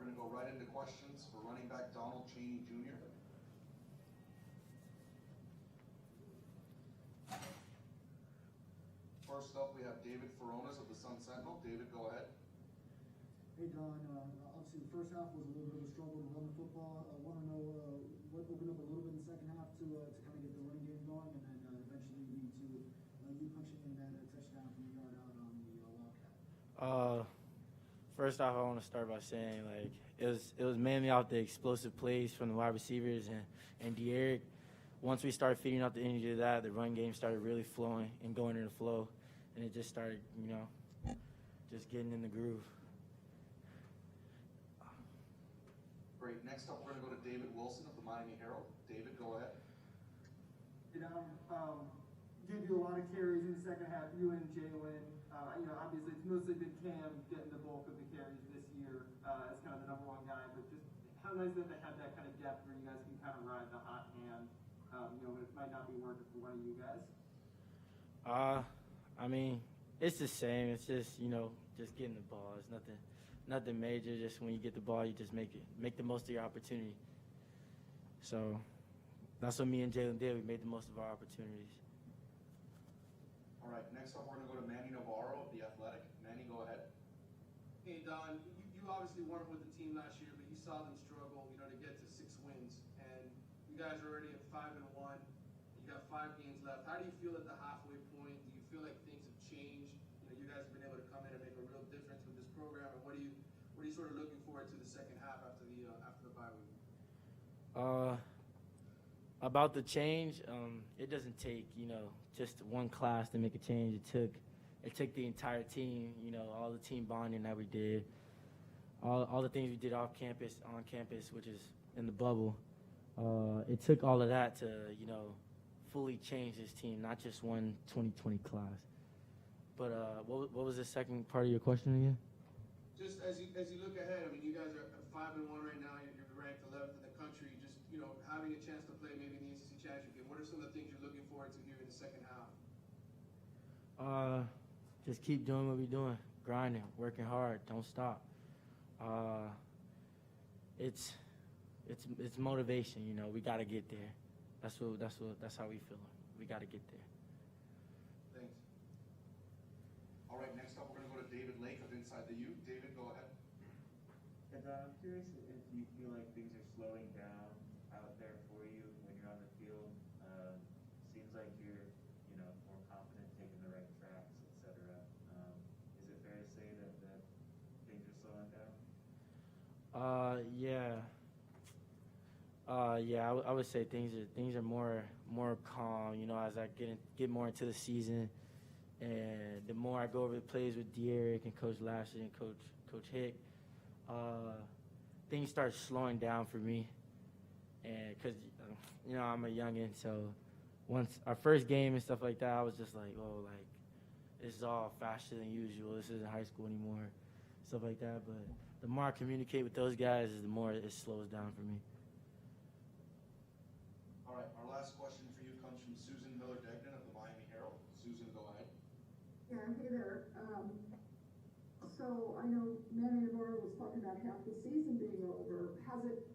we're going to go right into questions for running back Donald Chaney Jr. First up, we have David Furones of the Sun Sentinel. David, go ahead. Hey Don, obviously the first half was a little bit of a struggle to run the football. I want to know what opened up a little bit in the second half to kind of get the running game going, and then eventually lead to you punching in that touchdown from the yard out on the Wildcat. First off, I want to start by saying it was mainly off the explosive plays from the wide receivers and De'Eric. Once we started feeding off the energy of that, the run game started really flowing and going in the flow, and it just started, just getting in the groove. Great. Next up, we're going to go to David Wilson of the Miami Herald. David, go ahead. You know, gave you a lot of carries in the second half, you and Jalen. Obviously it's mostly been Cam getting the bulk of the carries this year as kind of the number one guy, but just how nice that they have that kind of depth where you guys can kind of ride the hot hand, when it might not be working for one of you guys. I mean, it's the same. It's just, just getting the ball. It's nothing major. Just when you get the ball, you just make the most of your opportunity. So that's what me and Jalen did. We made the most of our opportunities. All right, next up, we're going to go to Manny Navarro of The Athletic. Manny, go ahead. Hey, Don, you obviously weren't with the team last year, but you saw them struggle, to get to 6 wins. And you guys are already at 5-1. You got 5 games left. How do you feel at the halfway point? Do you feel like things have changed? You guys have been able to come in and make a real difference with this program. And what are you sort of looking forward to the second half after the bye week? About the change, it doesn't take, just one class to make a change. It took the entire team, all the team bonding that we did, all the things we did off campus, on campus, which is in the bubble. It took all of that to, fully change this team, not just one 2020 class. But what was the second part of your question again? Just as you look ahead, you guys are at 5-1 right now. You're ranked 11th in the country. Just having a chance to play maybe in the ACC championship game. What are some of the things you're looking forward to here in the second half? Just keep doing what we're doing, grinding, working hard, don't stop. It's motivation. We got to get there. That's how we feel. We got to get there. Thanks. All right, next up, we're going to go to David Lake of Inside the U. David, go ahead. And I'm curious if you feel like things are slowing down out there for you when you're on the field. Seems like you're, more confident taking the right tracks, etc. Is it fair to say that things are slowing down? I would say things are more calm. As I get more into the season, and the more I go over the plays with De'Eric and Coach Lashley and Coach Hick, things start slowing down for me. And because I'm a youngin', so once our first game and stuff like that, I was just like, this is all faster than usual. This isn't high school anymore, stuff like that. But the more I communicate with those guys, the more it slows down for me. All right, our last question for you comes from Susan Miller-Degnan of the Miami Herald. Susan, go ahead. Yeah, hey there. So I know Manny Navarro was talking about half the season being over. Has it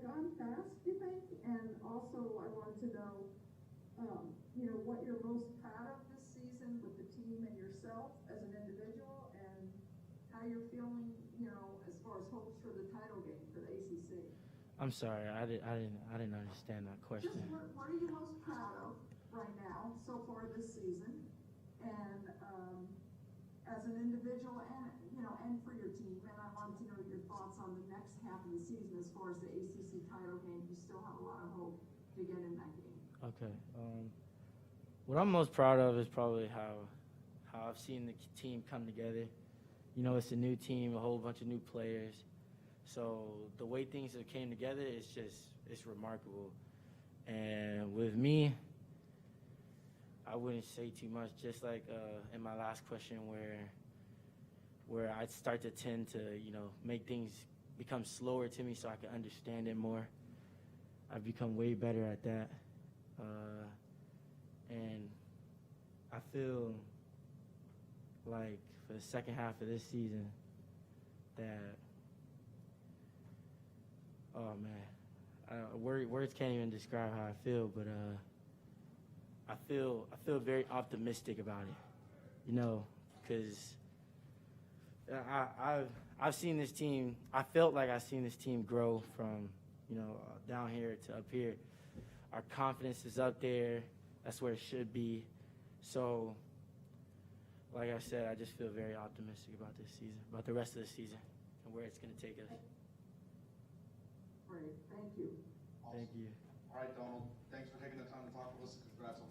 gone fast, do you think? And also I wanted to know, what you're most proud of this season with the team and yourself as an individual, and how you're feeling, as far as hopes for the title game for the ACC. I'm sorry, I didn't understand that question. Just what are you most proud of right now so far this season, and as an individual, and for your team? And I wanted to know your thoughts on the next half of the season as far as the ACC title game. You still have a lot of hope to get in that game. Okay. What I'm most proud of is probably how I've seen the team come together. It's a new team, a whole bunch of new players. So the way things have came together, it's remarkable. And with me, I wouldn't say too much, just like in my last question where I start to tend to, make things become slower to me so I can understand it more. I've become way better at that. And I feel like for the second half of this season that Oh man, words can't even describe how I feel, but I feel very optimistic about it. You know, because I've seen this team. I felt like I've seen this team grow from down here to up here. Our confidence is up there. That's where it should be. So, like I said, I just feel very optimistic about this season, about the rest of the season, and where it's going to take us. Great, thank you. Awesome. Thank you. All right, Donald, thanks for taking the time to talk with us. Congrats on